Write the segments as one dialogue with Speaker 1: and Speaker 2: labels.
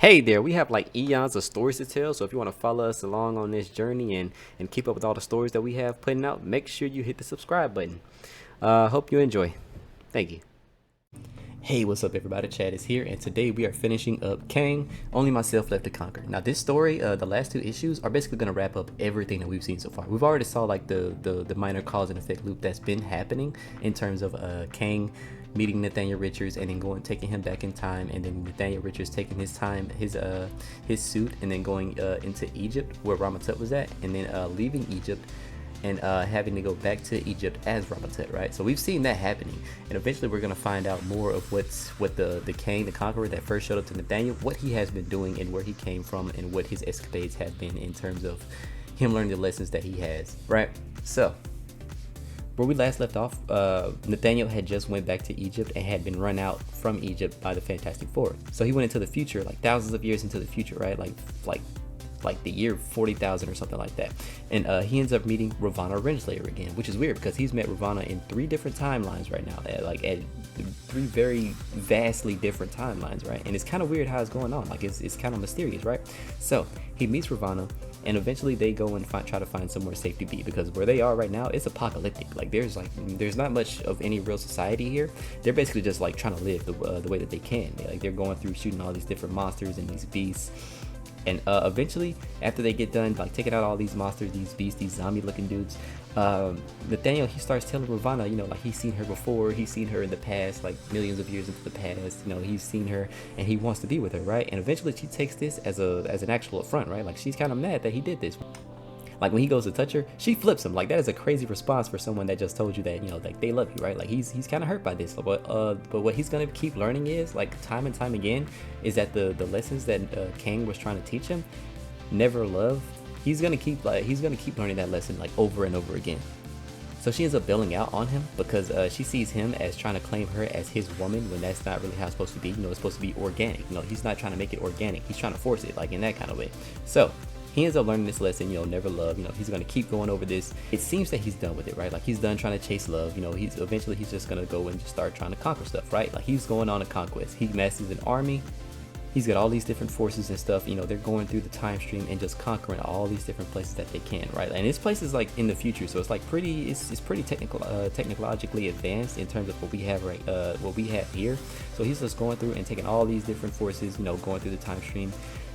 Speaker 1: Hey there, we have like eons of stories to tell, so if you want to follow us along on this journey and keep up with all the stories that we have putting out, make sure you hit the subscribe button. Hope you enjoy. Thank you. Hey, what's up everybody? Chad is here, and today we are finishing up Kang, Only Myself Left to Conquer. Now this story, the last two issues, are basically going to wrap up everything that we've seen so far. We've already saw like the minor cause and effect loop that's been happening in terms of Kang meeting Nathaniel Richards and then taking him back in time, and then Nathaniel Richards taking his suit and then going into Egypt where Ramatut was at, and then leaving Egypt and having to go back to Egypt as Ramatut, right? So we've seen that happening, and eventually we're gonna find out more of what the Kang, the Conqueror that first showed up to Nathaniel, what he has been doing and where he came from and what his escapades have been in terms of him learning the lessons that he has, right? So where we last left off, Nathaniel had just went back to Egypt and had been run out from Egypt by the Fantastic Four. So he went into the future, like thousands of years into the future, right? Like the year 40,000 or something like that. And he ends up meeting Ravonna Renslayer again, which is weird because he's met Ravonna in 3 different timelines right now, at 3 very vastly different timelines, right? And it's kind of weird how it's going on. Like it's kind of mysterious, right? So he meets Ravonna, and eventually they go and try to find somewhere safe to be, because where they are right now, it's apocalyptic. Like there's not much of any real society here. They're basically just like trying to live the way that they can. They're going through shooting all these different monsters and these beasts. And eventually, after they get done like taking out all these monsters, these beasts, these zombie looking dudes, Nathaniel, he starts telling Ravonna, like he's seen her before, he's seen her in the past, like millions of years into the past, he's seen her and he wants to be with her, right? And eventually she takes this as an actual affront, right? Like she's kind of mad that he did this. Like when he goes to touch her, she flips him. Like that is a crazy response for someone that just told you that, like they love you, right? Like he's kind of hurt by this. But what he's gonna keep learning is, like time and time again, is that the lessons that Kang was trying to teach him, never love. He's gonna keep learning that lesson like over and over again. So she ends up bailing out on him because she sees him as trying to claim her as his woman, when that's not really how it's supposed to be. It's supposed to be organic. He's not trying to make it organic. He's trying to force it, like in that kind of way. So he ends up learning this lesson, never love. He's gonna keep going over this. It seems that he's done with it, right? Like he's done trying to chase love. He's just gonna go and just start trying to conquer stuff, right? Like he's going on a conquest. He masters an army. He's got all these different forces and stuff. They're going through the time stream and just conquering all these different places that they can, right? And this place is like in the future, so it's like it's pretty technologically advanced in terms of what we have what we have here. So he's just going through and taking all these different forces, going through the time stream.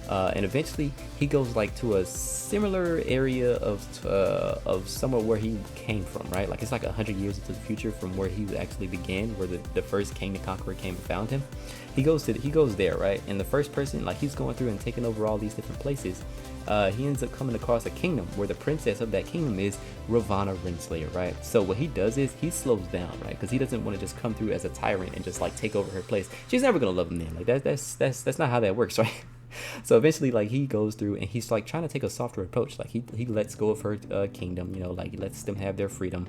Speaker 1: And eventually he goes like to a similar area of somewhere where he came from, right? Like it's like 100 years into the future from where he actually began, where the first King the Conqueror came and found him. He goes there, right? And the first person, like he's going through and taking over all these different places. He ends up coming across a kingdom where the princess of that kingdom is Ravonna Renslayer, right? So what he does is he slows down, right? Because he doesn't want to just come through as a tyrant and just like take over her place. She's never gonna love him then. Like that's not how that works, right? So eventually, like he goes through and he's like trying to take a softer approach. Like he lets go of her kingdom, like he lets them have their freedom.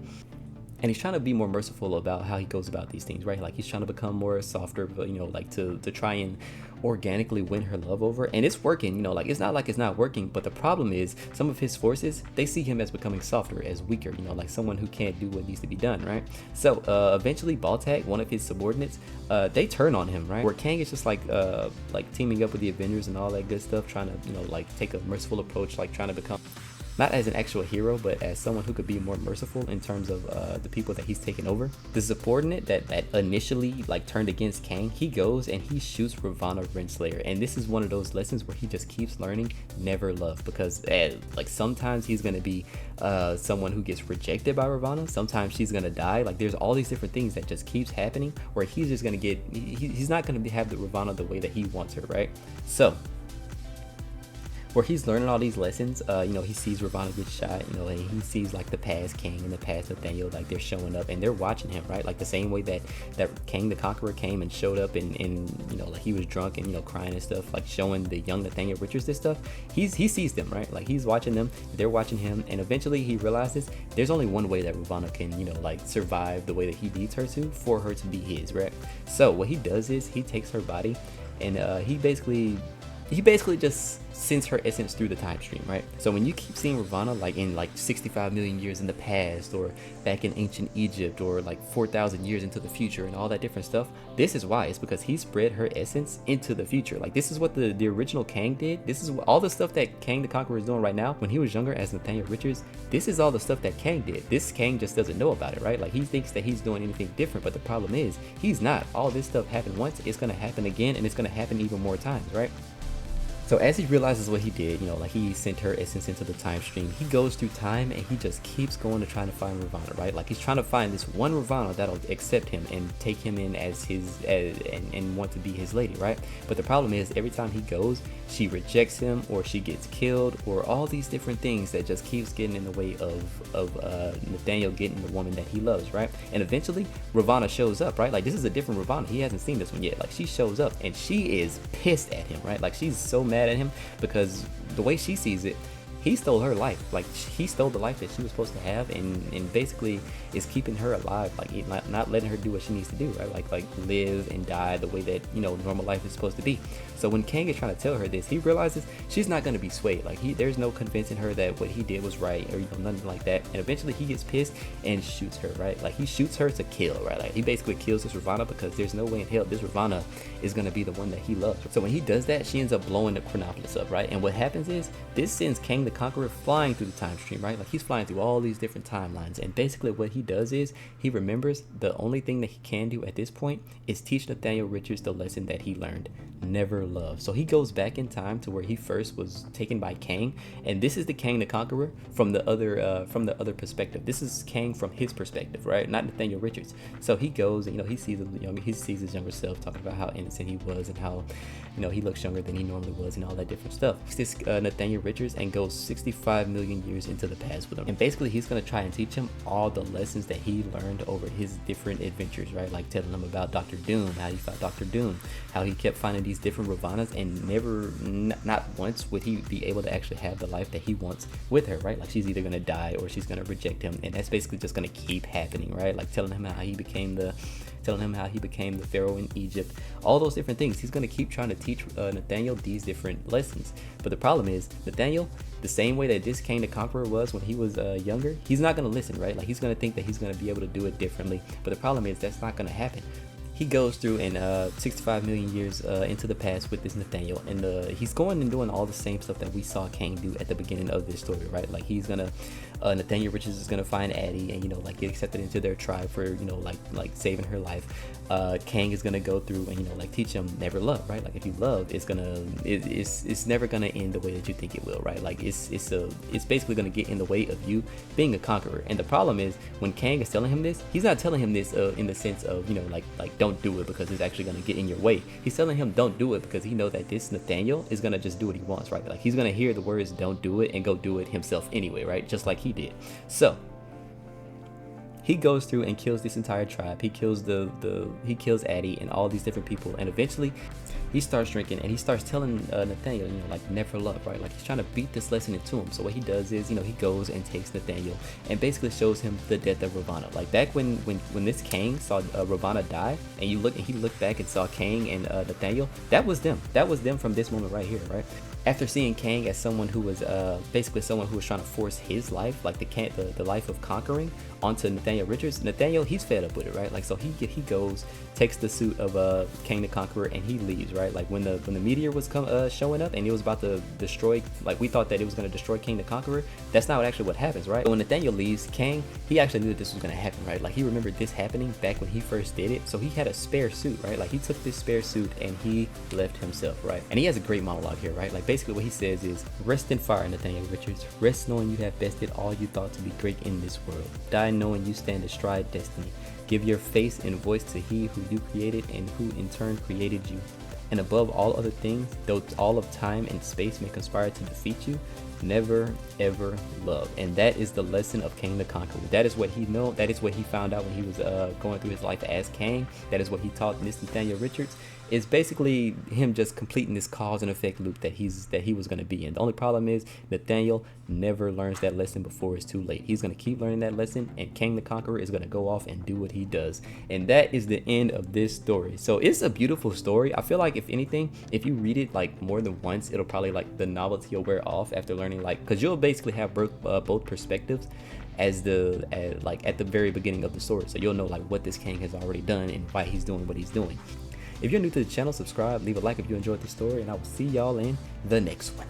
Speaker 1: And he's trying to be more merciful about how he goes about these things, right? Like he's trying to become more softer, but like to try and organically win her love over. And it's working, like it's not like it's not working, but the problem is some of his forces, they see him as becoming softer, as weaker, like someone who can't do what needs to be done, right? So eventually Baltag, one of his subordinates, they turn on him, right? Where Kang is just like teaming up with the Avengers and all that good stuff, trying to like take a merciful approach, like trying to become not as an actual hero, but as someone who could be more merciful in terms of the people that he's taken over. The subordinate that initially like turned against Kang, he goes and he shoots Ravonna Renslayer. And this is one of those lessons where he just keeps learning never love, because like sometimes he's gonna be someone who gets rejected by Ravonna, sometimes she's gonna die. Like there's all these different things that just keeps happening where he's just gonna get, he's not gonna have the Ravonna the way that he wants her, right? So where he's learning all these lessons, he sees Ravonna get shot, and he sees like the past Kang and the past Nathaniel, like they're showing up and they're watching him, right? Like the same way that Kang the Conqueror came and showed up and like he was drunk and crying and stuff, like showing the young Nathaniel Richards this stuff. He sees them, right? Like he's watching them, they're watching him, and eventually he realizes there's only one way that Ravonna can like survive the way that he needs her to, for her to be his, right? So what he does is he takes her body and he basically he basically just sends her essence through the time stream, right? So when you keep seeing Ravana like in like 65 million years in the past, or back in ancient Egypt, or like 4,000 years into the future and all that different stuff, this is why. It's because he spread her essence into the future. Like this is what the original Kang did. This is what, all the stuff that Kang the Conqueror is doing right now. When he was younger as Nathaniel Richards, this is all the stuff that Kang did. This Kang just doesn't know about it, right? Like he thinks that he's doing anything different, but the problem is he's not. All this stuff happened once, it's gonna happen again, and it's gonna happen even more times, right? So as he realizes what he did, like he sent her essence into the time stream, he goes through time and he just keeps going to trying to find Ravana, right? Like he's trying to find this one Ravana that'll accept him and take him in as his, and want to be his lady, right? But the problem is every time he goes, she rejects him, or she gets killed, or all these different things that just keeps getting in the way of Nathaniel getting the woman that he loves, right? And eventually Ravana shows up, right? Like this is a different Ravana. He hasn't seen this one yet. Like she shows up and she is pissed at him, right? Like she's so mad at him because the way she sees it, he stole her life. Like he stole the life that she was supposed to have, and basically is keeping her alive, like not letting her do what she needs to do, right? Like live and die the way that normal life is supposed to be. So when Kang is trying to tell her this, he realizes she's not going to be swayed. Like there's no convincing her that what he did was right, or nothing like that. And eventually he gets pissed and shoots her, right? Like he shoots her to kill, right? Like he basically kills this Ravana because there's no way in hell this Ravana is going to be the one that he loves. So when he does that, she ends up blowing the Chronopolis up, right? And what happens is this sends Kang the Conqueror flying through the time stream, right? Like he's flying through all these different timelines, and basically what he does is he remembers the only thing that he can do at this point is teach Nathaniel Richards the lesson that he learned: never love. So he goes back in time to where he first was taken by Kang, and this is the Kang the Conqueror from the other perspective. This is Kang from his perspective, right? Not Nathaniel Richards. So he goes and he sees his younger self, talking about how innocent he was and how he looks younger than he normally was and all that different stuff. This Nathaniel Richards and goes 65 million years into the past with him, and basically he's gonna try and teach him all the lessons that he learned over his different adventures, right? Like telling him about Dr. Doom, how he fought Dr. Doom, how he kept finding these different Ravanas, and never, not once would he be able to actually have the life that he wants with her, right? Like she's either gonna die or she's gonna reject him, and that's basically just gonna keep happening, right? Like telling him how he became the pharaoh in Egypt, all those different things. He's going to keep trying to teach Nathaniel these different lessons. But the problem is Nathaniel, the same way that this Kang the Conqueror was when he was younger, he's not going to listen, right? Like he's going to think that he's going to be able to do it differently. But the problem is that's not going to happen. He goes through and 65 million years into the past with this Nathaniel, and he's going and doing all the same stuff that we saw Kang do at the beginning of this story, right? Like he's gonna Nathaniel Richards is gonna find Addie and like get accepted into their tribe for like saving her life. Kang is gonna go through and like teach him never love, right? Like if you love, it's never gonna end the way that you think it will, right? Like it's basically gonna get in the way of you being a conqueror. And the problem is when Kang is telling him this, he's not telling him this in the sense of like don't do it because it's actually gonna get in your way. He's telling him don't do it because he knows that this Nathaniel is gonna just do what he wants, right? Like he's gonna hear the words don't do it and go do it himself anyway, right? Just like he did. So he goes through and kills this entire tribe. He kills he kills Addie and all these different people, and eventually he starts drinking and he starts telling Nathaniel, like never love, right? Like he's trying to beat this lesson into him. So what he does is, he goes and takes Nathaniel and basically shows him the death of Ravana. Like back when this Kang saw Ravana die, and he looked back and saw Kang and Nathaniel, that was them. That was them from this moment right here, right? After seeing Kang as someone who was basically someone who was trying to force his life, like the life of conquering, onto Nathaniel Richards, Nathaniel, he's fed up with it, right? Like so he goes, takes the suit of Kang the Conqueror, and he leaves, right? Like when the meteor was showing up and it was about to destroy, like we thought that it was going to destroy Kang the Conqueror. That's not actually what happens, right? So when Nathaniel leaves, Kang, he actually knew that this was going to happen, right? Like he remembered this happening back when he first did it, so he had a spare suit, right? Like he took this spare suit and he left himself, right? And he has a great monologue here, right? Like basically what he says is, rest in fire, Nathaniel Richards. Rest knowing you have bested all you thought to be great in this world. Die knowing you stand astride destiny. Give your face and voice to he who you created and who in turn created you. And above all other things, though all of time and space may conspire to defeat you, never ever love. And that is the lesson of Kang the Conqueror. That is what he found out when he was going through his life as Kang. That is what he taught this Nathaniel Richards. it's basically him just completing this cause and effect loop that he was going to be in. The only problem is Nathaniel never learns that lesson before it's too late. He's going to keep learning that lesson, and Kang the Conqueror is going to go off and do what he does. And that is the end of this story. So it's a beautiful story. I feel like if anything, if you read it like more than once, it'll probably like the novelty will wear off after learning, like, because you'll basically have both perspectives as like at the very beginning of the story. So you'll know like what this Kang has already done and why he's doing what he's doing. If you're new to the channel, subscribe, leave a like if you enjoyed the story, and I will see y'all in the next one.